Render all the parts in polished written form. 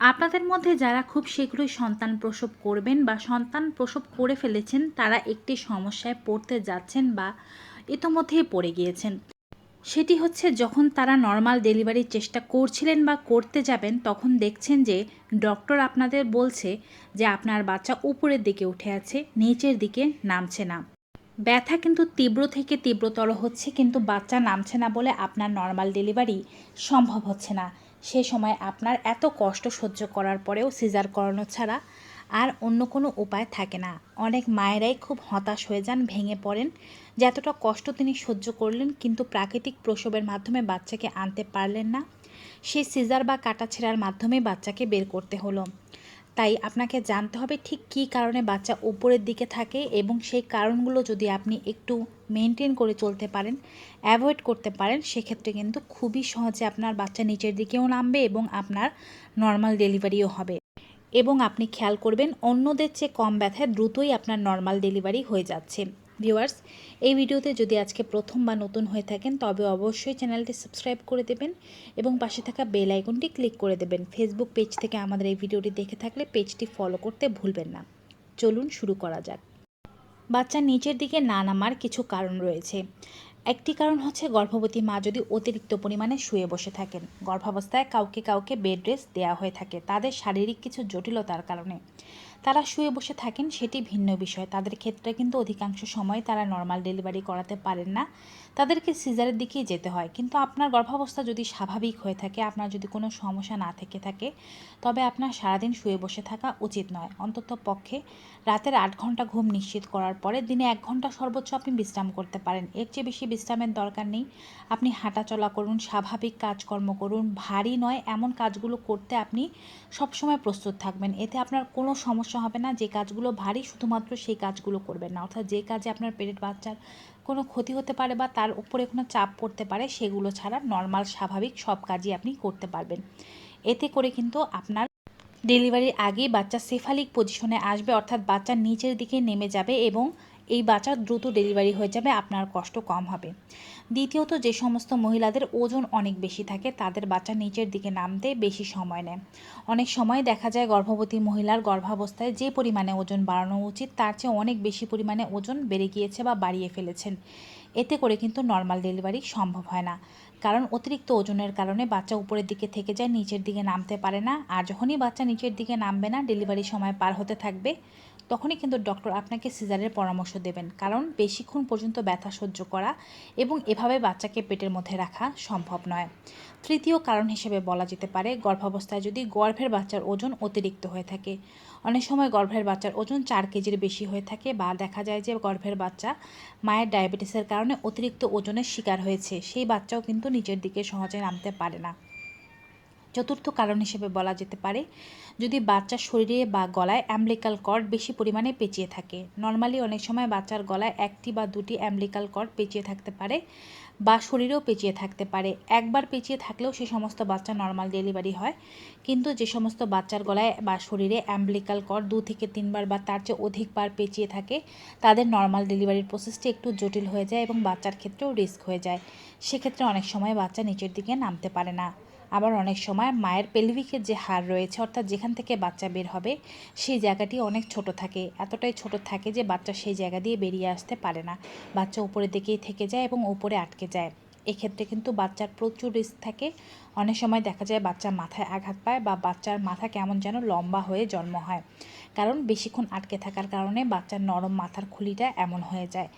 আপনাদের মধ্যে যারা খুব শীঘ্রই সন্তান প্রসব করবেন বা সন্তান প্রসব করে ফেলেছেন, তারা একটি সমস্যায় পড়তে যাচ্ছেন বা ইতোমধ্যেই পড়ে গিয়েছেন। সেটি হচ্ছে, যখন তারা নর্মাল ডেলিভারির চেষ্টা করছিলেন বা করতে যাবেন, তখন দেখছেন যে ডক্টর আপনাদের বলছে যে আপনার বাচ্চা উপরের দিকে উঠে আছে, নিচের দিকে নামছে না। ব্যথা কিন্তু তীব্র থেকে তীব্রতর হচ্ছে, কিন্তু বাচ্চা নামছে না বলে আপনার নর্মাল ডেলিভারি সম্ভব হচ্ছে না। সে সময় আপনার এত কষ্ট সহ্য করার পরেও সিজার করানো ছাড়া আর অন্য কোনো উপায় থাকে না। অনেক মায়েরাই খুব হতাশ হয়ে যান, ভেঙে পড়েন যে এতটা কষ্ট তিনি সহ্য করলেন, কিন্তু প্রাকৃতিক প্রসবের মাধ্যমে বাচ্চাকে আনতে পারলেন না। সেই সিজার বা কাটাছেঁড়ার মাধ্যমে বাচ্চাকে বের করতে হলো। তাই আপনাকে জানতে হবে ঠিক কী কারণে বাচ্চা উপরের দিকে থাকে, এবং সেই কারণগুলো যদি আপনি একটু মেনটেন করে চলতে পারেন, অ্যাভয়েড করতে পারেন, সেক্ষেত্রে কিন্তু খুবই সহজে আপনার বাচ্চা নিচের দিকেও নামবে এবং আপনার নর্মাল ডেলিভারিও হবে। এবং আপনি খেয়াল করবেন, অন্যদের চেয়ে কম ব্যথায় দ্রুতই আপনার নর্মাল ডেলিভারি হয়ে যাচ্ছে। ভিউয়ার্স, এই ভিডিওতে যদি আজকে প্রথম বা নতুন হয়ে থাকেন, তবে অবশ্যই চ্যানেলটি সাবস্ক্রাইব করে দেবেন এবং পাশে থাকা বেল আইকনটি ক্লিক করে দেবেন। ফেসবুক পেজ থেকে আমাদের এই ভিডিওটি দেখে থাকলে পেজটি ফলো করতে ভুলবেন না। চলুন শুরু করা যাক। বাচ্চা নিচের দিকে না নামার কিছু কারণ রয়েছে। একটি কারণ হচ্ছে, গর্ভবতী মা যদি অতিরিক্ত পরিমাণে শুয়ে বসে থাকেন। গর্ভাবস্থায় কাউকে কাউকে বেড রেস্ট দেওয়া হয়ে থাকে তাদের শারীরিক কিছু জটিলতার কারণে। তারা শুয়ে বসে থাকেন, সেটি ভিন্ন বিষয়। তাদের ক্ষেত্রে কিন্তু অধিকাংশ সময় তারা নর্মাল ডেলিভারি করাতে পারেন না, তাদেরকে সিজারের দিকেই যেতে হয়। কিন্তু আপনার গর্ভাবস্থা যদি স্বাভাবিক হয়ে থাকে, আপনার যদি কোনো সমস্যা না থেকে থাকে, তবে আপনার সারাদিন শুয়ে বসে থাকা উচিত নয়। অন্তত পক্ষে রাতের 8 ঘন্টা ঘুম নিশ্চিত করার পরে দিনে 1 ঘন্টা সর্বোচ্চ আপনি বিশ্রাম করতে পারেন। এর চেয়ে বেশি বিশ্রামের দরকার নেই। আপনি হাঁটাচলা করুন, স্বাভাবিক কাজকর্ম করুন, ভারী নয় এমন কাজগুলো করতে আপনি সবসময় প্রস্তুত থাকবেন। এতে আপনার কোনো সমস্যা হবে না। যে কাজগুলো ভারী, শুধুমাত্র সেই কাজগুলো করবেন না। অর্থাৎ যে কাজে আপনার পেটের বাচ্চার কোনো ক্ষতি হতে পারে বা তার উপরে কোনো চাপ পড়তে পারে, সেগুলো ছাড়া নর্মাল স্বাভাবিক সব কাজই আপনি করতে পারবেন। এতে করে কিন্তু আপনার ডেলিভারির আগেই বাচ্চা সেফালিক পজিশনে আসবে, অর্থাৎ বাচ্চা নিচের দিকে নেমে যাবে এবং এই বাচ্চার দ্রুত ডেলিভারি হয়ে যাবে, আপনার কষ্ট কম হবে। দ্বিতীয়ত, যে সমস্ত মহিলাদের ওজন অনেক বেশি থাকে, তাদের বাচ্চা নিচের দিকে নামতে বেশি সময় নেয়। অনেক সময় দেখা যায় গর্ভবতী মহিলার গর্ভাবস্থায় যে পরিমাণে ওজন বাড়ানো উচিত, তার চেয়ে অনেক বেশি পরিমাণে ওজন বেড়ে গিয়েছে বা বাড়িয়ে ফেলেছেন। এতে করে কিন্তু নর্মাল ডেলিভারি সম্ভব হয় না, কারণ অতিরিক্ত ওজনের কারণে বাচ্চা উপরের দিকে থেকে যায়, নিচের দিকে নামতে পারে না। আর যখনই বাচ্চা নিচের দিকে নামবে না, ডেলিভারির সময় পার হতে থাকবে, তখনই কিন্তু ডক্টর আপনাকে সিজারের পরামর্শ দেবেন, কারণ বেশিক্ষণ পর্যন্ত ব্যথা সহ্য করা এবং এভাবে বাচ্চাকে পেটের মধ্যে রাখা সম্ভব নয়। তৃতীয় কারণ হিসেবে বলা যেতে পারে, গর্ভাবস্থায় যদি গর্ভের বাচ্চার ওজন অতিরিক্ত হয়ে থাকে। অনেক সময় গর্ভের বাচ্চার ওজন 4 কেজির বেশি হয়ে থাকে, বা দেখা যায় যে গর্ভের বাচ্চা মায়ের ডায়াবেটিসের কারণে অতিরিক্ত ওজনের শিকার হয়েছে, সেই বাচ্চাও কিন্তু নিচের দিকে সহজে নামতে পারে না। চতুর্থ কারণ হিসেবে বলা যেতে পারে, যদি বাচ্চার শরীরে বা গলায় অ্যাম্বলিক্যাল কর্ড বেশি পরিমাণে পেঁচিয়ে থাকে। নর্মালি অনেক সময় বাচ্চার গলায় 1টি বা 2টি অ্যাম্বলিক্যাল কর্ড পেঁচিয়ে থাকতে পারে, বা শরীরেও পেঁচিয়ে থাকতে পারে। একবার পেঁচিয়ে থাকলেও সে সমস্ত বাচ্চা নর্মাল ডেলিভারি হয়, কিন্তু যে সমস্ত বাচ্চার গলায় বা শরীরে অ্যাম্বলিক্যাল কর্ড 2 থেকে 3বার বা তার চেয়ে অধিকবার পেঁচিয়ে থাকে, তাদের নর্মাল ডেলিভারির প্রসেসটি একটু জটিল হয়ে যায় এবং বাচ্চার ক্ষেত্রেও রিস্ক হয়ে যায়। সেক্ষেত্রে অনেক সময় বাচ্চা নিচের দিকে নামতে পারে না। আবার অনেক সময় মায়ের পেলভিকের যে হাড় রয়েছে, অর্থাৎ যেখান থেকে বাচ্চা বের হবে, সেই জায়গাটি অনেক ছোট থাকে, এতটাই ছোট থাকে যে বাচ্চা সেই জায়গা দিয়ে বেরিয়ে আসতে পারে না। বাচ্চা উপরের দিকেই থেকে যায় এবং উপরে আটকে যায়। এক্ষেত্রে কিন্তু বাচ্চার প্রচুর রিস্ক থাকে। অনেক সময় দেখা যায় বাচ্চা মাথায় আঘাত পায়, বা বাচ্চার মাথা কেমন যেন লম্বা হয়ে জন্ম হয়, কারণ বেশিক্ষণ আটকে থাকার কারণে বাচ্চার নরম মাথার খুলিটা এমন হয়ে যায়।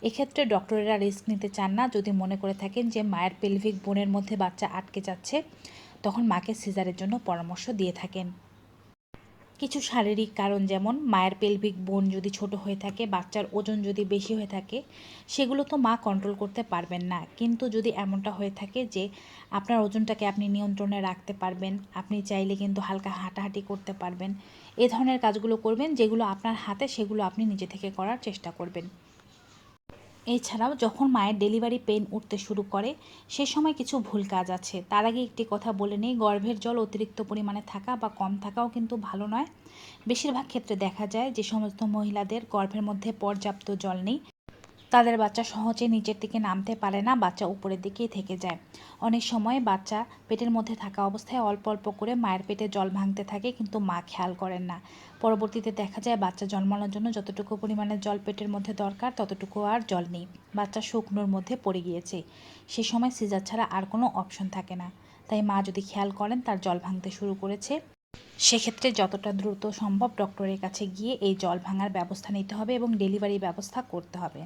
এক্ষেত্রে ডক্টরেরা রিস্ক নিতে চান না। যদি মনে করে থাকেন যে মায়ের পেলভিক বোনের মধ্যে বাচ্চা আটকে যাচ্ছে, তখন মাকে সিজারের জন্য পরামর্শ দিয়ে থাকেন। কিছু শারীরিক কারণ, যেমন মায়ের পেলভিক বোন যদি ছোট হয়ে থাকে, বাচ্চার ওজন যদি বেশি হয়ে থাকে, সেগুলো তো মা কন্ট্রোল করতে পারবেন না। কিন্তু যদি এমনটা হয়ে থাকে যে আপনার ওজনটাকে আপনি নিয়ন্ত্রণে রাখতে পারবেন, আপনি চাইলে কিন্তু হালকা হাঁটাহাঁটি করতে পারবেন, এ ধরনের কাজগুলো করবেন যেগুলো আপনার হাতে, সেগুলো আপনি নিজে থেকে করার চেষ্টা করবেন। এছাড়াও যখন মায়ের ডেলিভারি পেন উঠতে শুরু করে, সে সময় কিছু ভুল কাজ আছে। তার আগে একটি কথা বলে নেই, গর্ভের জল অতিরিক্ত পরিমাণে থাকা বা কম থাকাও কিন্তু ভালো নয়। বেশিরভাগ ক্ষেত্রে দেখা যায় যে সমস্ত মহিলাদের গর্ভের মধ্যে পর্যাপ্ত জল নেই, তাদের বাচ্চা সহজে নিচের দিকে নামতে পারে না, বাচ্চা উপরের দিকেই থেকে যায়। অনেক সময় বাচ্চা পেটের মধ্যে থাকা অবস্থায় অল্প অল্প করে মায়ের পেটে জল ভাঙতে থাকে, কিন্তু মা খেয়াল করেন না। পরবর্তীতে দেখা যায় বাচ্চা জন্মানোর জন্য যতটুকু পরিমাণে জল পেটের মধ্যে দরকার ততটুকু আর জল নেই, বাচ্চা শুকনোর মধ্যে পড়ে গিয়েছে। সে সময় সিজার ছাড়া আর কোনো অপশন থাকে না। তাই মা যদি খেয়াল করেন তার জল ভাঙতে শুরু করেছে, সেক্ষেত্রে যতটা দ্রুত সম্ভব ডক্টরের কাছে গিয়ে এই জল ভাঙার ব্যবস্থা নিতে হবে এবং ডেলিভারি ব্যবস্থা করতে হবে।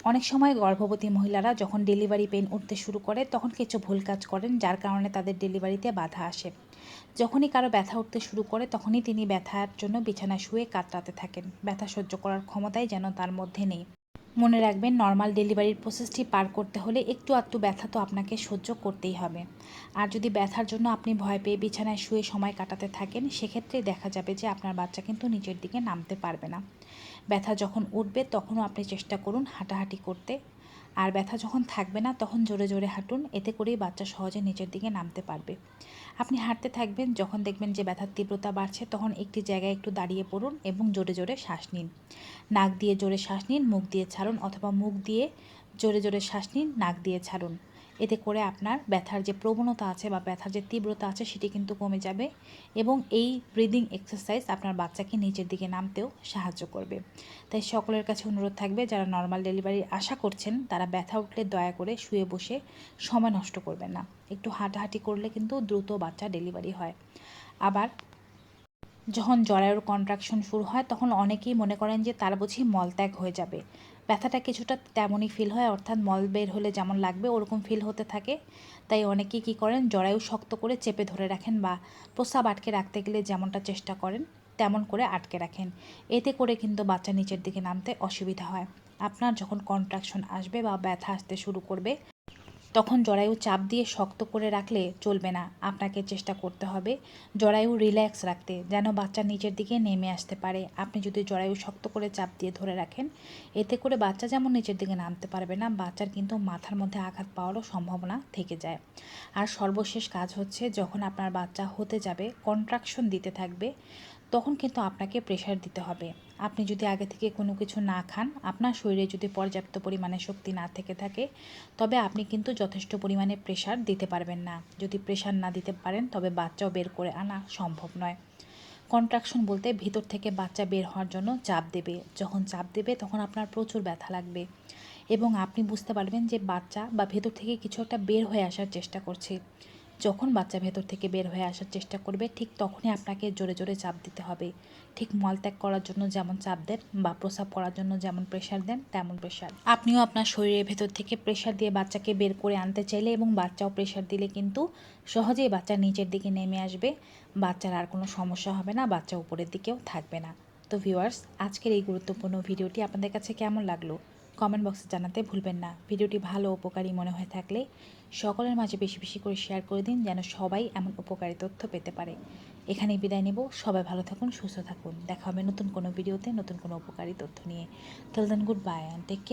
অনেক সময় গর্ভবতী মহিলারা যখন ডেলিভারি পেইন উঠতে শুরু করে তখন কিছু ভুল কাজ করেন, যার কারণে তাদের ডেলিভারিতে বাধা আসে। যখনই কারো ব্যথা উঠতে শুরু করে তখনই তিনি ব্যথার জন্য বিছানায় শুয়ে কাতরাতে থাকেন। ব্যথা সহ্য করার ক্ষমতাই যেন তার মধ্যে নেই। মনে রাখবেন, নর্মাল ডেলিভারির প্রসেসটি পার করতে হলে একটু আধটু ব্যথা তো আপনাকে সহ্য করতেই হবে। আর যদি ব্যথার জন্য আপনি ভয় পেয়ে বিছানায় শুয়ে সময় কাটাতে থাকেন, সেক্ষেত্রে দেখা যাবে যে আপনার বাচ্চা কিন্তু নিচের দিকে নামতে পারবে না। ব্যথা যখন উঠবে তখনও আপনি চেষ্টা করুন হাঁটাহাঁটি করতে, আর ব্যথা যখন থাকবে না তখন জোরে জোরে হাঁটুন, এতে করেই বাচ্চা সহজে নিচের দিকে নামতে পারবে। আপনি হাঁটতে থাকবেন, যখন দেখবেন যে ব্যথার তীব্রতা বাড়ছে তখন একটি জায়গায় একটু দাঁড়িয়ে পড়ুন এবং জোরে জোরে শ্বাস নিন। নাক দিয়ে জোরে শ্বাস নিন, মুখ দিয়ে ছাড়ুন, অথবা মুখ দিয়ে জোরে জোরে শ্বাস নিন, নাক দিয়ে ছাড়ুন। এতে করে আপনার ব্যথার যে প্রবণতা আছে বা ব্যথার যে তীব্রতা আছে সেটি কিন্তু কমে যাবে, এবং এই ব্রিদিং এক্সারসাইজ আপনার বাচ্চাকে নিচের দিকে নামতেও সাহায্য করবে। তাই সকলের কাছে অনুরোধ থাকবে, যারা নর্মাল ডেলিভারি আশা করছেন তারা ব্যথা উঠলে দয়া করে শুয়ে বসে সময় নষ্ট করবেন না। একটু হাঁটাহাঁটি করলে কিন্তু দ্রুত বাচ্চা ডেলিভারি হয়। আবার যখন জরায়ুর কন্ট্রাকশন শুরু হয় তখন অনেকেই মনে করেন যে তার বুঝি মলত্যাগ হয়ে যাবে। ব্যথাটা কিছুটা তেমনই ফিল হয়, অর্থাৎ মল বের হলে যেমন লাগবে ওরকম ফিল হতে থাকে। তাই অনেকেই কী করেন, জরায়ু শক্ত করে চেপে ধরে রাখেন বা প্রস্রাব আটকে রাখতে গেলে যেমনটা চেষ্টা করেন তেমন করে আটকে রাখেন। এতে করে কিন্তু বাচ্চা নিচের দিকে নামতে অসুবিধা হয়। আপনার যখন কন্ট্রাকশন আসবে বা ব্যথা আসতে শুরু করবে তখন জরায়ু চাপ দিয়ে শক্ত করে রাখলে চলবে না। আপনাকে চেষ্টা করতে হবে জরায়ু রিল্যাক্স রাখতে, যেন বাচ্চা নিচের দিকে নেমে আসতে পারে। আপনি যদি জরায়ু শক্ত করে চাপ দিয়ে ধরে রাখেন, এতে করে বাচ্চা যেমন নিচের দিকে নামতে পারবে না, বাচ্চার কিন্তু মাথার মধ্যে আঘাত পাওয়ারও সম্ভাবনা থেকে যায়। আর সর্বশেষ কাজ হচ্ছে, যখন আপনার বাচ্চা হতে যাবে, কন্ট্রাকশন দিতে থাকবে, তখন কিন্তু আপনাকে প্রেশার দিতে হবে। আপনি যদি আগে থেকে কোনো কিছু না খান, আপনার শরীরে যদি পর্যাপ্ত পরিমাণে শক্তি না থেকে থাকে, তবে আপনি কিন্তু যথেষ্ট পরিমাণে প্রেশার দিতে পারবেন না। যদি প্রেশার না দিতে পারেন তবে বাচ্চাও বের করে আনা সম্ভব নয়। কন্ট্রাকশন বলতে ভিতর থেকে বাচ্চা বের হওয়ার জন্য চাপ দেবে। যখন চাপ দেবে তখন আপনার প্রচুর ব্যথা লাগবে এবং আপনি বুঝতে পারবেন যে বাচ্চা বা ভেতর থেকে কিছু একটা বের হয়ে আসার চেষ্টা করছে। যখন বাচ্চা ভেতর থেকে বের হয়ে আসার চেষ্টা করবে, ঠিক তখনই আপনাকে জোরে জোরে চাপ দিতে হবে। ঠিক মলত্যাগ করার জন্য যেমন চাপ দেন বা প্রস্রাব করার জন্য যেমন প্রেশার দেন, তেমন প্রেশার আপনিও আপনার শরীরের ভেতর থেকে প্রেশার দিয়ে বাচ্চাকে বের করে আনতে চাইলে এবং বাচ্চাও প্রেশার দিলে কিন্তু সহজেই বাচ্চা নিচের দিকে নেমে আসবে। বাচ্চার আর কোনো সমস্যা হবে না, বাচ্চা উপরের দিকেও থাকবে না। তো ভিউয়ার্স, আজকের এই গুরুত্বপূর্ণ ভিডিওটি আপনাদের কাছে কেমন লাগলো কমেন্ট বক্সে জানাতে ভুলবেন না। ভিডিওটি ভালো উপকারী মনে হয়ে থাকলে সকলের মাঝে বেশি বেশি করে শেয়ার করে দিন, যেন সবাই এমন উপকারী তথ্য পেতে পারে। এখানেই বিদায় নেব। সবাই ভালো থাকুন, সুস্থ থাকুন। দেখা হবে নতুন কোনো ভিডিওতে নতুন কোনো উপকারী তথ্য নিয়ে। Till then, good bye and take care.